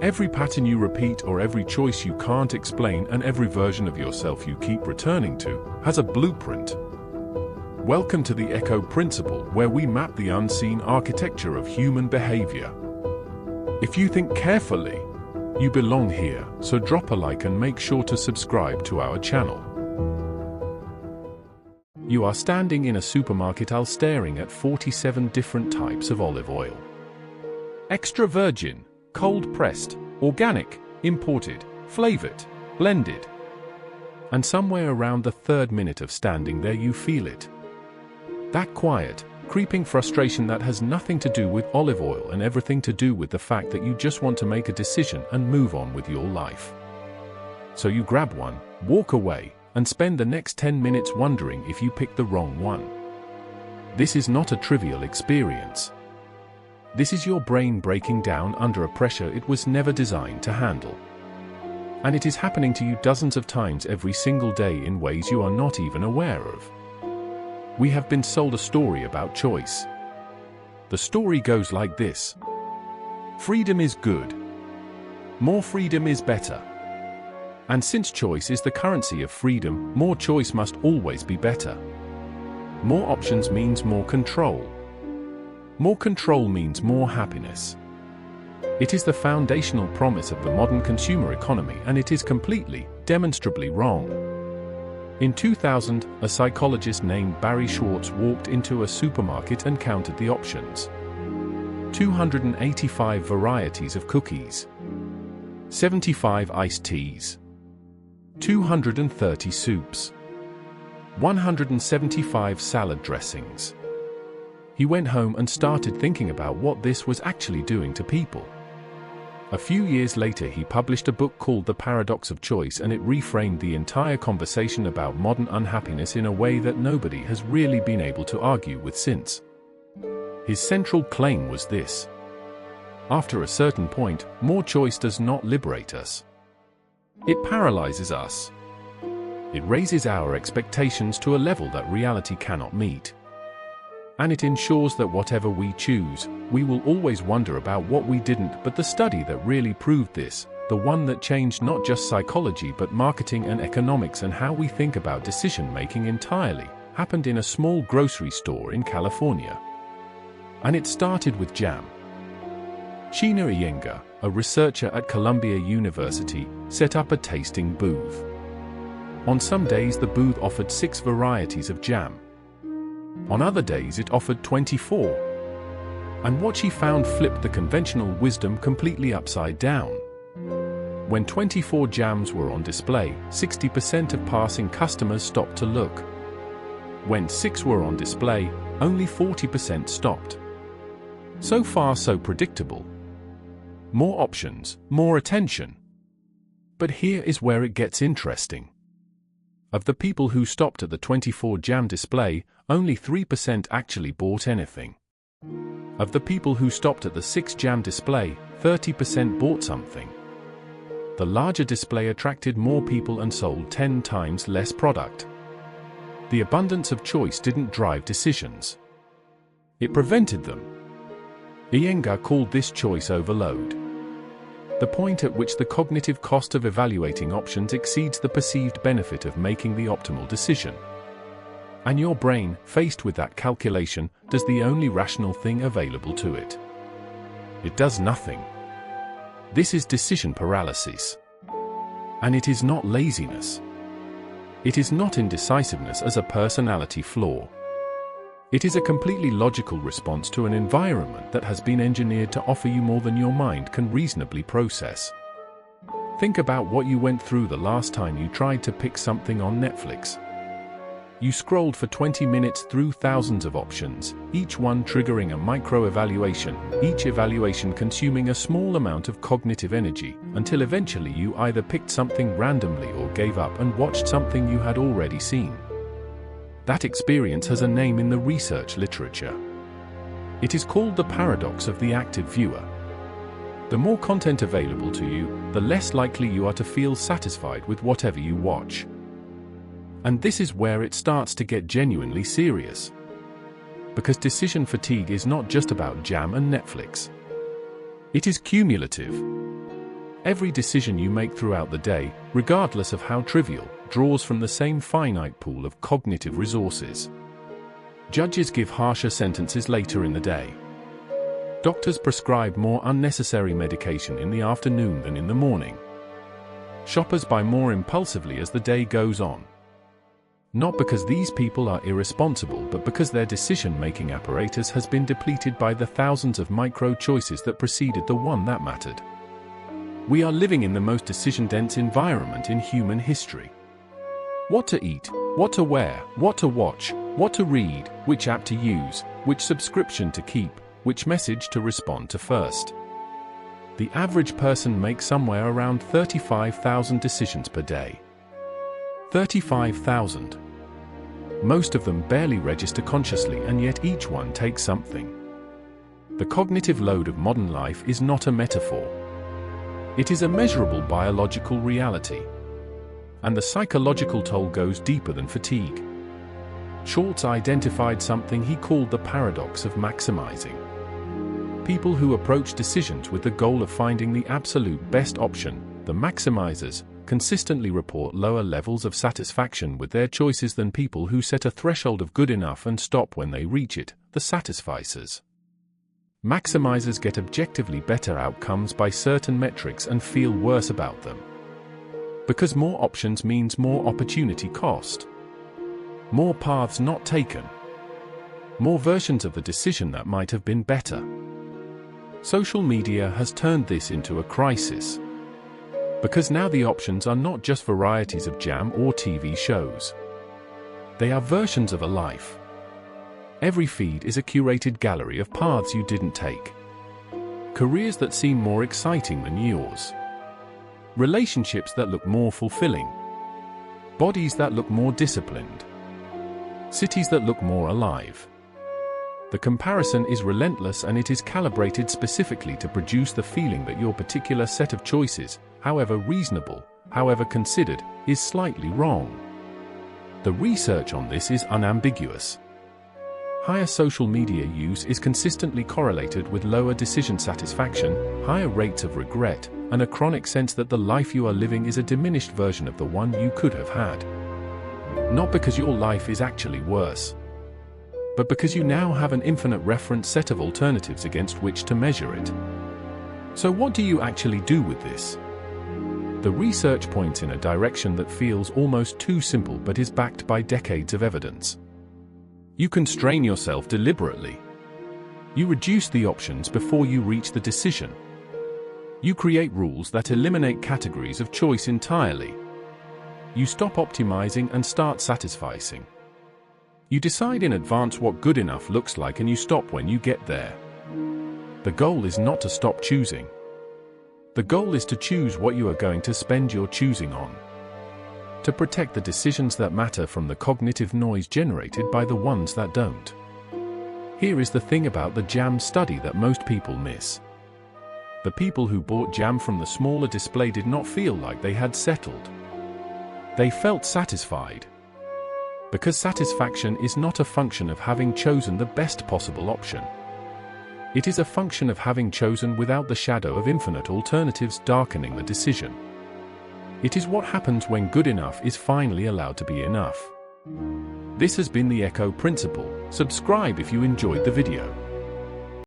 Every pattern you repeat or every choice you can't explain and every version of yourself you keep returning to has a blueprint. Welcome to the Echo Principle, where we map the unseen architecture of human behavior. If you think carefully, you belong here, so drop a like and make sure to subscribe to our channel. You are standing in a supermarket aisle staring at 47 different types of olive oil. Extra virgin, cold-pressed, organic, imported, flavored, blended. And somewhere around the third minute of standing there you feel it. That quiet, creeping frustration that has nothing to do with olive oil and everything to do with the fact that you just want to make a decision and move on with your life. So you grab one, walk away, and spend the next 10 minutes wondering if you picked the wrong one. This is not a trivial experience. This is your brain breaking down under a pressure it was never designed to handle. And it is happening to you dozens of times every single day in ways you are not even aware of. We have been sold a story about choice. The story goes like this. Freedom is good. More freedom is better. And since choice is the currency of freedom, more choice must always be better. More options means more control. More control means more happiness. It is the foundational promise of the modern consumer economy, and it is completely, demonstrably wrong. In 2000, a psychologist named Barry Schwartz walked into a supermarket and counted the options. 285 varieties of cookies. 75 iced teas. 230 soups. 175 salad dressings. He went home and started thinking about what this was actually doing to people. A few years later he published a book called The Paradox of Choice, and it reframed the entire conversation about modern unhappiness in a way that nobody has really been able to argue with since. His central claim was this: after a certain point, more choice does not liberate us. It paralyzes us. It raises our expectations to a level that reality cannot meet. And it ensures that whatever we choose, we will always wonder about what we didn't. But the study that really proved this, the one that changed not just psychology but marketing and economics and how we think about decision-making entirely, happened in a small grocery store in California. And it started with jam. Sheena Iyengar, a researcher at Columbia University, set up a tasting booth. On some days the booth offered 6 varieties of jam. On other days it offered 24. And what she found flipped the conventional wisdom completely upside down. When 24 jams were on display, 60% of passing customers stopped to look. When 6 were on display, only 40% stopped. So far so predictable. More options, more attention. But here is where it gets interesting. Of the people who stopped at the 24 jam display, only 3% actually bought anything. Of the people who stopped at the 6 jam display, 30% bought something. The larger display attracted more people and sold 10 times less product. The abundance of choice didn't drive decisions. It prevented them. Iyengar called this choice overload. The point at which the cognitive cost of evaluating options exceeds the perceived benefit of making the optimal decision. And your brain, faced with that calculation, does the only rational thing available to it. It does nothing. This is decision paralysis. And it is not laziness. It is not indecisiveness as a personality flaw. It is a completely logical response to an environment that has been engineered to offer you more than your mind can reasonably process. Think about what you went through the last time you tried to pick something on Netflix. You scrolled for 20 minutes through thousands of options, each one triggering a micro-evaluation, each evaluation consuming a small amount of cognitive energy, until eventually you either picked something randomly or gave up and watched something you had already seen. That experience has a name in the research literature. It is called the paradox of the active viewer. The more content available to you, the less likely you are to feel satisfied with whatever you watch. And this is where it starts to get genuinely serious. Because decision fatigue is not just about jam and Netflix. It is cumulative. Every decision you make throughout the day, regardless of how trivial, draws from the same finite pool of cognitive resources. Judges give harsher sentences later in the day. Doctors prescribe more unnecessary medication in the afternoon than in the morning. Shoppers buy more impulsively as the day goes on. Not because these people are irresponsible, but because their decision-making apparatus has been depleted by the thousands of micro-choices that preceded the one that mattered. We are living in the most decision-dense environment in human history. What to eat, what to wear, what to watch, what to read, which app to use, which subscription to keep, which message to respond to first. The average person makes somewhere around 35,000 decisions per day. 35,000. Most of them barely register consciously, and yet each one takes something. The cognitive load of modern life is not a metaphor. It is a measurable biological reality. And the psychological toll goes deeper than fatigue. Schwartz identified something he called the paradox of maximizing. People who approach decisions with the goal of finding the absolute best option, the maximizers, consistently report lower levels of satisfaction with their choices than people who set a threshold of good enough and stop when they reach it, the Satisficers. Maximizers get objectively better outcomes by certain metrics and feel worse about them. Because more options means more opportunity cost. More paths not taken. More versions of the decision that might have been better. Social media has turned this into a crisis. Because now the options are not just varieties of jam or TV shows. They are versions of a life. Every feed is a curated gallery of paths you didn't take. Careers that seem more exciting than yours. Relationships that look more fulfilling. Bodies that look more disciplined. Cities that look more alive. The comparison is relentless, and it is calibrated specifically to produce the feeling that your particular set of choices, however reasonable, however considered, is slightly wrong. The research on this is unambiguous. Higher social media use is consistently correlated with lower decision satisfaction, higher rates of regret, and a chronic sense that the life you are living is a diminished version of the one you could have had. Not because your life is actually worse, but because you now have an infinite reference set of alternatives against which to measure it. So what do you actually do with this? The research points in a direction that feels almost too simple but is backed by decades of evidence. You constrain yourself deliberately. You reduce the options before you reach the decision. You create rules that eliminate categories of choice entirely. You stop optimizing and start satisficing. You decide in advance what good enough looks like, and you stop when you get there. The goal is not to stop choosing. The goal is to choose what you are going to spend your choosing on. To protect the decisions that matter from the cognitive noise generated by the ones that don't. Here is the thing about the jam study that most people miss. The people who bought jam from the smaller display did not feel like they had settled. They felt satisfied. Because satisfaction is not a function of having chosen the best possible option. It is a function of having chosen without the shadow of infinite alternatives darkening the decision. It is what happens when good enough is finally allowed to be enough. This has been the Echo Principle. Subscribe if you enjoyed the video.